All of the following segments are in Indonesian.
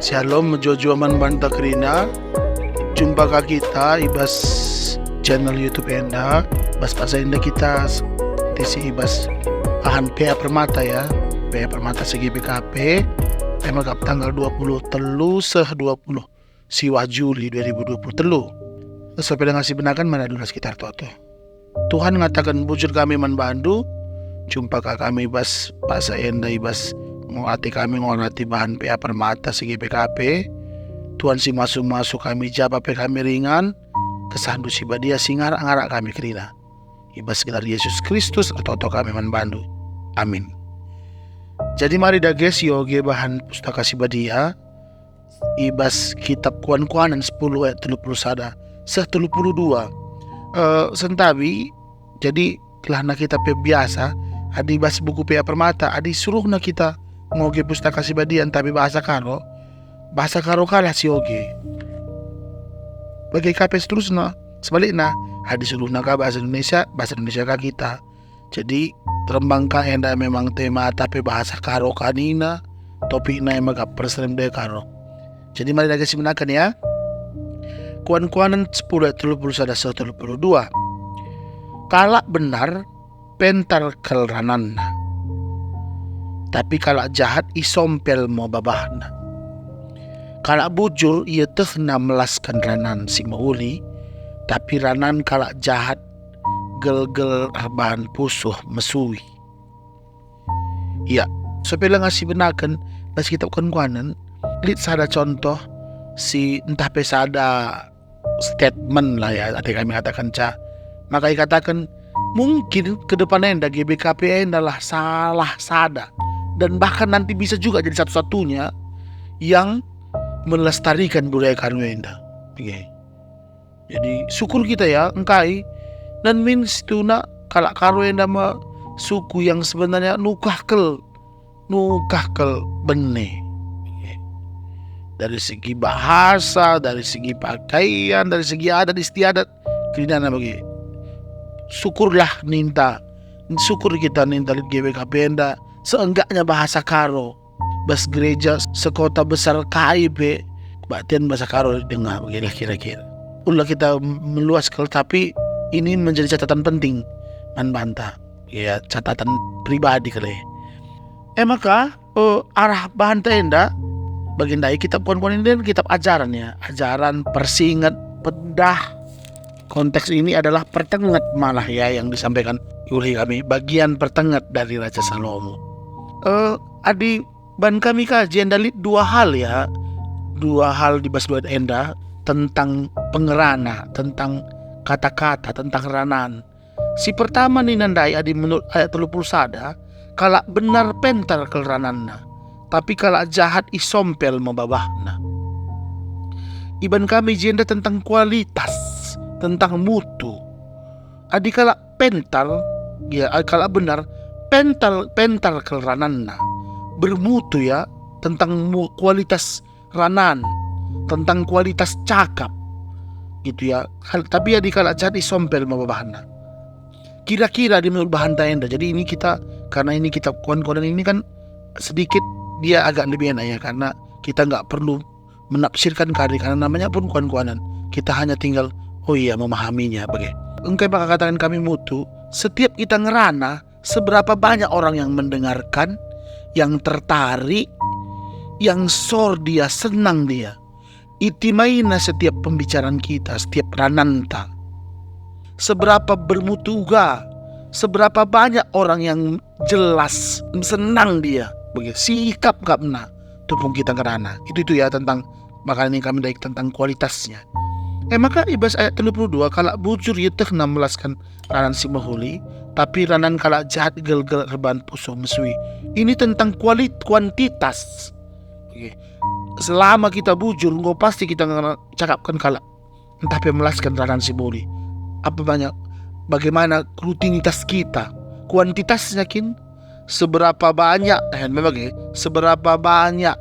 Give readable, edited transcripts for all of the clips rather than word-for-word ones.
Shalom Jojo man banta krina. Jumpa ka kita ibas channel YouTube enda. Bas pasal enda kita tisi ibas ahan PA Permata ya. PA Permata segi BKP. Emang kap tanggal 20 telu seh 20 siwa Juli 2020 sampai dengan si benakan mana dulu sekitar toto. Tuhan ngatakan bujur kami man bandu. Jumpa ka kami bas pasal enda ibas ngati kami ngorati bahan PA Permata segi PKP. Tuhan si masuk kami jaba pe kami ringan kesandu si badia singar ngarak kami kerina ibas sekitar Yesus Kristus atau kami manbandu. Amin. Jadi mari dages yoge bahan pustaka si badia ibas kitab kuan-kuanan 10 ayat 31 seh 32 sentabi. Jadi kelahna kita pe biasa adi bas buku PA Permata adi suruh na kita ngoge pustaka si badian tapi bahasa karo kalah si oge bagi KP seterusnya sebaliknya hadis suruh ka bahasa Indonesia ka kita. Jadi terembangka enda memang tema tapi bahasa karo kanina topikna emang gak perserem de karo. Jadi mari lagi simenakan ya kuan-kuanan 10 31 32 kalak benar pentar kelrananna tapi kalak jahat isompel mo babahna. Kalak bujur ia tehna melaskan ranan si mauli tapi ranan kalak jahat gel-gel arbahan pusuh mesui. Ya, sepela ngasih benakan pas kita kuan-kuanan lit sada contoh si entah pesada statement lah ya tadi kami katakan maka dikatakan mungkin kedepannya GBKP adalah salah sada dan bahkan nanti bisa juga jadi satu-satunya yang melestarikan budaya Karwenda. Okay. Jadi syukur kita ya engkai dan means itu nak kalak Karwenda mah suku yang sebenarnya nukahkel bene. Okay. Dari segi bahasa, dari segi pakaian, dari segi adat istiadat kena bagi. Syukurlah syukur kita ninta GBKP enda seenggaknya bahasa karo bas gereja sekota besar KIP batian bahasa karo dengar begini kira-kira ulah kita meluas tapi ini menjadi catatan penting bantah ya catatan pribadi kali maka arah bahan tenda baginda kitab kuan-kuan ini kitab ajaran ya ajaran persingat pedah. Konteks ini adalah pertengat malah ya yang disampaikan oleh kami bagian pertengat dari Raja Salomo. Adi ban kami kajian dari dua hal di bas dua enda tentang pengerana, tentang kata-kata, tentang ranan. Si pertama ni nandai adi menurut ayat 31 kalak benar pentar kerananna tapi kalak jahat isompel membabahna. Iban kami jenda tentang kualitas, tentang mutu. Adi kalak pental ya kalak benar pental kerananna bermutu ya tentang kualitas ranan, tentang kualitas cakap gitu ya. Tapi ya di kalak jadi sompel membahana. Kira-kira di menurut bahan tenda. Jadi ini kita karena ini kitab kuan-kuanan ini kan sedikit dia agak lebih enak ya karena kita nggak perlu menafsirkan karena namanya pun kuan-kuanan. Kita hanya tinggal memahaminya bagai. Engkau bakal katakan kami mutu. Setiap kita ngerana, seberapa banyak orang yang mendengarkan, yang tertarik, yang dia senang dia. Itimaina setiap pembicaraan kita, setiap rananta. Seberapa bermutu ga, seberapa banyak orang yang jelas senang dia. Begitu sikap kapna, tupung kita ngerana. Itu ya tentang makanya ini kami daik tentang kualitasnya. Maka ibas ayat 32 kalak bujur yeteh melaskan ranan si mahuli tapi ranan kalak jahat gel-gel reban pusuh mesui. Ini tentang kuantitas. Okay. Selama kita bujur engkau pasti kita cakapkan kalak entah melaskan ranan si mahuli. Apa banyak bagaimana rutinitas kita, kuantitasnya kin seberapa banyak seberapa banyak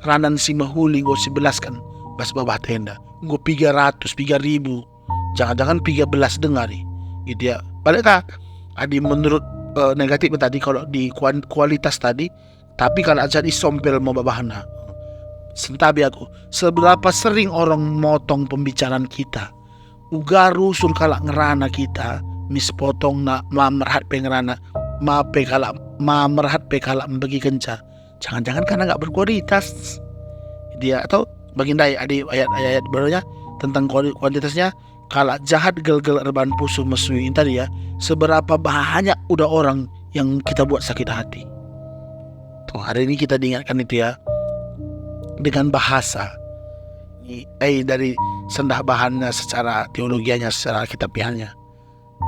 ranan si mahuli engkau sebelaskan bas bawah tenda. Gue 300, 3.000 jangan-jangan 13 dengari gitu ya. Padahal adi menurut negatif tadi kalau di kualitas tadi tapi kalau aja disompel mau babahna sentabi aku, seberapa sering orang motong pembicaraan kita. Ugaru sur kalak ngerana kita, mis potong na ma merhat pe ngerana, ma merhat pe kalak membagi kenca. Jangan-jangan karena nggak berkualitas dia, atau bagindai ada ayat-ayat barunya tentang kuantitasnya. Kalak jahat gel-gel erban pusu mesui tadi ya, seberapa banyak udah orang yang kita buat sakit hati. Tuh, hari ini kita diingatkan itu ya, dengan bahasa dari sendah bahannya secara teologianya, secara kitabiahnya.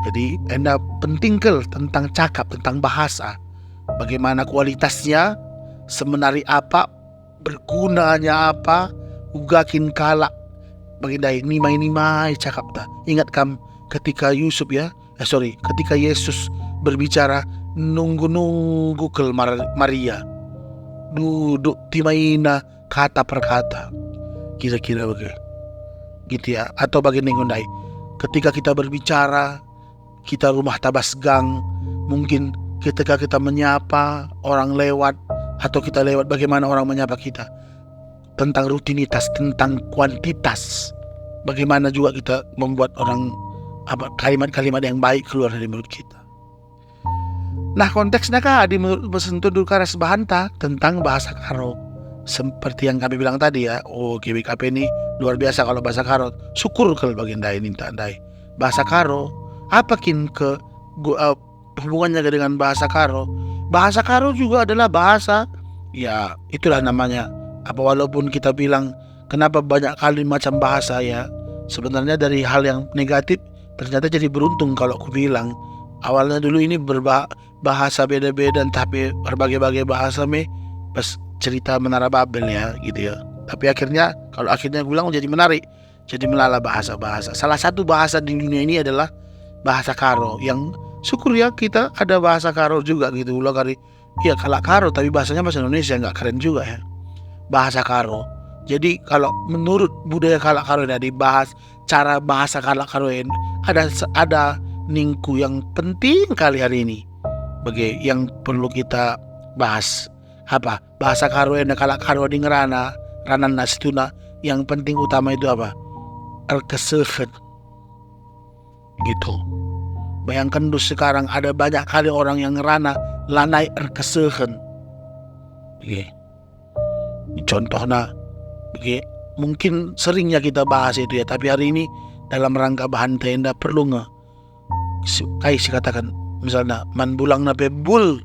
Jadi anda penting tentang cakap, tentang bahasa, bagaimana kualitasnya, semenari apa, bergunanya apa, ugakin kalak bagindai nimai cakap ta. Ingat kam ketika ketika Yesus berbicara, nunggu kel Maria, duduk timaina kata per kata, kira-kira begitu gitu ya. Atau begini ngundai, ketika kita berbicara, kita rumah tabas gang, mungkin ketika kita menyapa orang lewat, atau kita lewat, bagaimana orang menyapa kita, tentang rutinitas, tentang kuantitas, bagaimana juga kita membuat orang kalimat-kalimat yang baik keluar dari mulut kita. Nah, konteksnya di bersentuh karas bahanta tentang bahasa karo. Seperti yang kami bilang tadi ya, GBKP ini luar biasa kalau bahasa karo. Syukur kalau bagian ini tandai. Bahasa karo, apakin hubungannya dengan bahasa karo? Bahasa karo juga adalah bahasa, ya itulah namanya. Walaupun kita bilang kenapa banyak kali macam bahasa ya, sebenarnya dari hal yang negatif ternyata jadi beruntung. Kalau aku bilang awalnya dulu ini bahasa beda-beda, tapi berbagai-bagai bahasa pas cerita Menara Babel ya gitu ya. Tapi akhirnya aku bilang jadi menarik, jadi melala bahasa-bahasa. Salah satu bahasa di dunia ini adalah bahasa karo, yang syukur ya kita ada bahasa karo juga gitu. Ulah kali ya kalak karo, tapi bahasanya bahasa Indonesia, nggak keren juga ya bahasa karo. Jadi kalau menurut budaya kalak karo ini dibahas cara bahasa kalak karo ini, ada ningku yang penting kali hari ini bagi yang perlu kita bahas. Apa bahasa karo ini, kalak karo di ngerana ranan nasituna, yang penting utama itu apa? Erkeseuheun gitu. Bayangkan tuh sekarang ada banyak kali orang yang ngerana lanai erkeseuheun. Contohnya mungkin seringnya kita bahas itu ya, tapi hari ini dalam rangka bahan tenda perlu katakan misalnya man bulang nape bul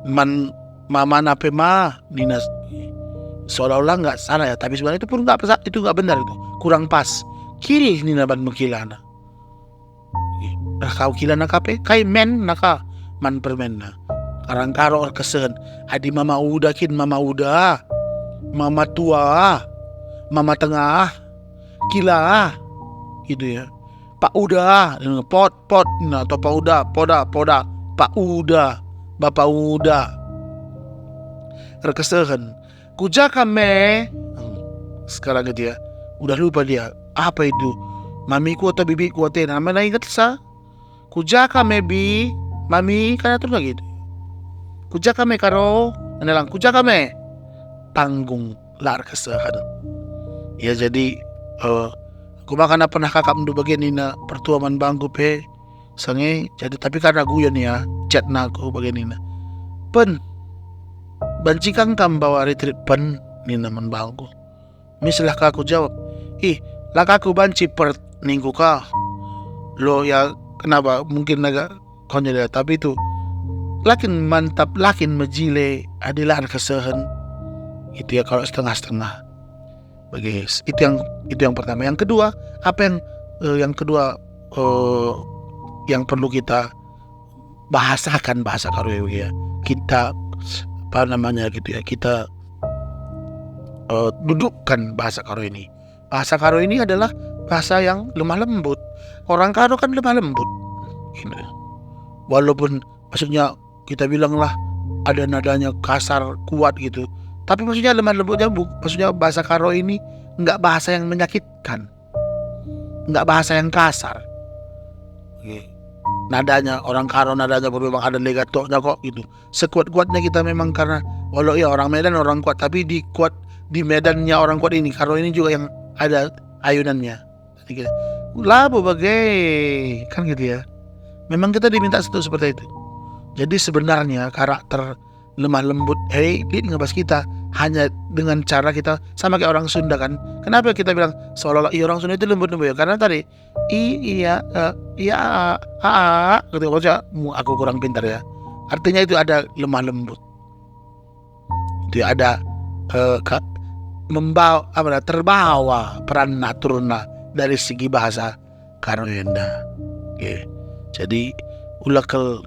man mama nape ma ninas, seolah-olah nggak salah ya, tapi sebenarnya itu pun nggak benar, itu kurang pas. Kiri nina ban mengkilana kau kilana kape kai men naka man permen na karang karo kesen adi mama udah mama tua, mama tengah, kila gitu ya. Pak udah, pot, nah atau pak udah, poda, pak udah, bapak udah. Rekesehen, kuja kame. Sekarang gitu ya, udah lupa dia apa itu, mamiku atau bibiku atau namanya ingat sa? Kuja kame bi, mami kan terus gitu. Kuja kame karo, anelang kuja kame. Tanggung lar kesehan. Ya jadi aku makan pernah kakak mendu bagian ini na pertuaman bangku pe sange, jadi tapi karena guyon ya chat naku bagian ini pen banci kang tam bawa retreat pen ni naman bangku. Misalah aku jawab, lah aku banci per minggu ka lo ya, kenapa mungkin agak konyol ya, tapi itu lakin mantap, lakin majile adalah kesehan itu ya. Kalau setengah-setengah bagi itu yang pertama. Yang kedua, yang kedua yang perlu kita bahasakan bahasa karo ya, kita apa namanya gitu ya, kita dudukkan bahasa karo ini. Bahasa karo ini adalah bahasa yang lemah lembut. Orang karo kan lemah lembut gitu. Walaupun maksudnya kita bilanglah ada nadanya kasar kuat gitu, tapi maksudnya lemah lembutnya maksudnya bahasa karo ini nggak bahasa yang menyakitkan, nggak bahasa yang kasar. nadanya orang karo, nadanya pun memang ada legatonya kok gitu. Sekuat-kuatnya kita memang karena walau ya orang Medan orang kuat, tapi di medannya orang kuat ini karo ini juga yang ada ayunannya. Jadi kita labo bagai kan gitu ya. Memang kita diminta seperti itu. Jadi sebenarnya karakter lemah lembut Lead ngebahas kita hanya dengan cara kita sama kayak orang Sunda kan. Kenapa kita bilang seolah-olah orang Sunda itu lembut-lembut ya? Karena tadi iya gitu aja. Aku kurang pintar ya. Artinya itu ada lemah lembut. Itu ada terbawa peran naturna dari segi bahasa Karoenda. Oke. Jadi ulakal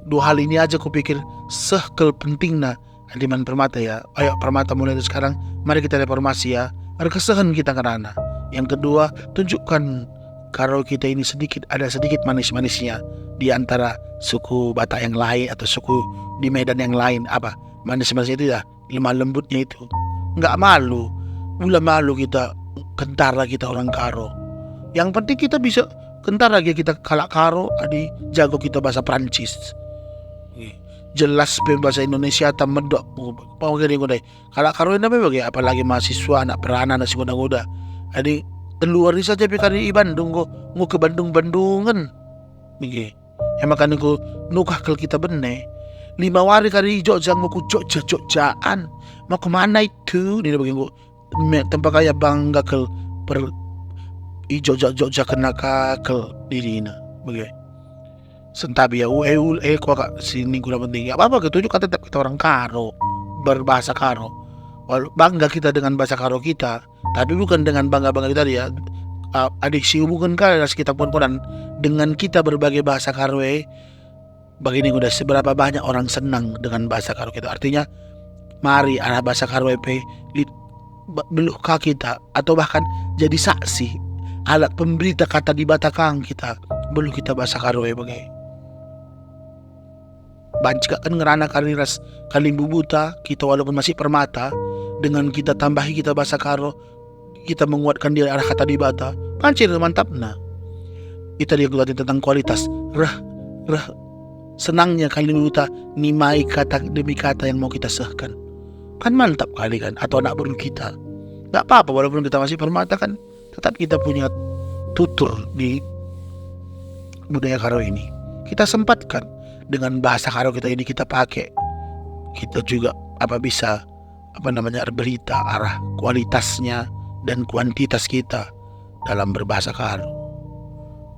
dua hal ini aja aku pikir sehkel pentingna Adiman Permata ya. Ayo Permata mulai dari sekarang mari kita reformasi ya. Ada kesehan kita karena. Yang kedua, tunjukkan kalau kita ini ada sedikit manis-manisnya di antara suku Batak yang lain atau suku di Medan yang lain. Apa? Manis-manisnya itu ya, lemah lembutnya itu. Enggak malu. Mula malu kita kentara kita orang Karo. Yang penting kita bisa kentar lagi kita kalak Karo, jago kita bahasa Prancis. Jelas bahasa Indonesia tak medok. Kalak Karo ini bagaimana? Apalagi mahasiswa, anak peranan, nasi goda-goda. Adi keluar saja di Bandung, ngu ke Bandungan. Yang makanya ku nukah kalau kita benih. 5 hari kali Jogja nguku Jogjaan. Mau kemana itu? Ini begini tempat kaya bangga ke Jogja kena kakel dirina begitu. Sentabi ya kok kak sini kurang penting. Apa ketujuh kan tetap kita orang Karo, berbahasa Karo. Bangga kita dengan bahasa Karo kita, tapi bukan dengan bangga kita dia. Adik si bukan kali kita pun dengan kita berbagai bahasa Karo begini udah seberapa banyak orang senang dengan bahasa Karo kita. Artinya mari anak bahasa Karo beluhkah kita atau bahkan jadi saksi alat pemberita kata di Batakang kita belum kita bahasa Karo bagai banyak kan ngerana kariras kalimbu buta kita walaupun masih Permata dengan kita tambahi kita bahasa Karo kita menguatkan dia arah kata di Bata pancir mantap kita dia tentang kualitas senangnya kalimbu buta nimai kata demi kata yang mau kita sahkan kan mantap kali kan. Atau anak baru kita gak apa-apa walaupun kita masih Permata kan tetap kita punya tutur di budaya Karo ini. Kita sempatkan dengan bahasa Karo kita ini kita pakai. Kita juga berita arah kualitasnya dan kuantitas kita dalam berbahasa Karo.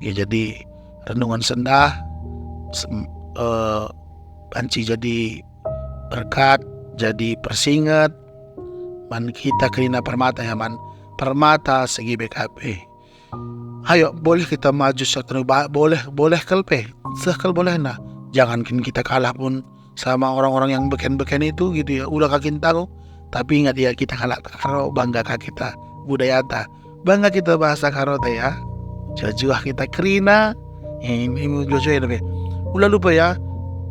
Ya jadi renungan sendah panci jadi berkat, jadi persingat man kita kelina Permata ya man. Permata segi BKP. Ayo boleh kita maju satu boleh kelpe sekal boleh nah. Jangankan kita kalah pun sama orang-orang yang beken-beken itu gitu ya. Udah kakin tahu. Tapi ingat ya kita kalah Karo bangga kita budaya ta. Bangga kita bahasa Karo ya. Jajuah kita kerina. Ini jojo ya. Ulah lupa ya.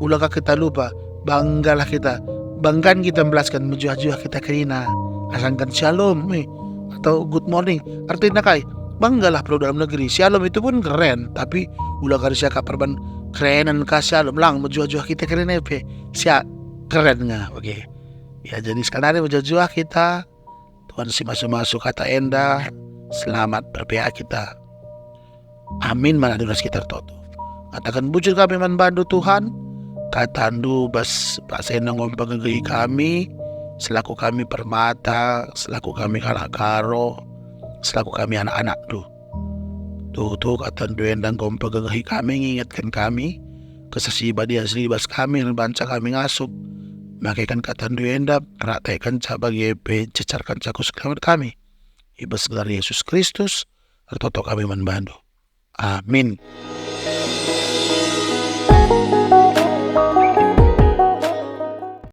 Ulah kita lupa. Banggalah kita. Banggan kita membelaskan menjuah-juah kita kerina. Asangkan shalom atau good morning. Artinya kai banggalah perlu dalam negeri. Shalom itu pun keren, tapi ulah kari siaka perban kerenan ka shalom lang menjuah-juah kita keren sia keren nga oke. Ya jadi sekarang menjuah kita Tuhan si masuk kata enda selamat berpihak kita. Amin mana dunas kita toto. Katakan bujur kami man bandu Tuhan. Katandu bas pasenang pagagay kami selaku kami Permata, selaku kami Karo, selaku kami anak-anak tuh katandu endang pagagay kami mengingatkan kami kesasiba dia selibas kami dan banca kami ngasup makaikan katandu endap rataikan bagi cecarkan cakus selamat kami ibas gelar Yesus Kristus tertoto kami manbandu. Amin.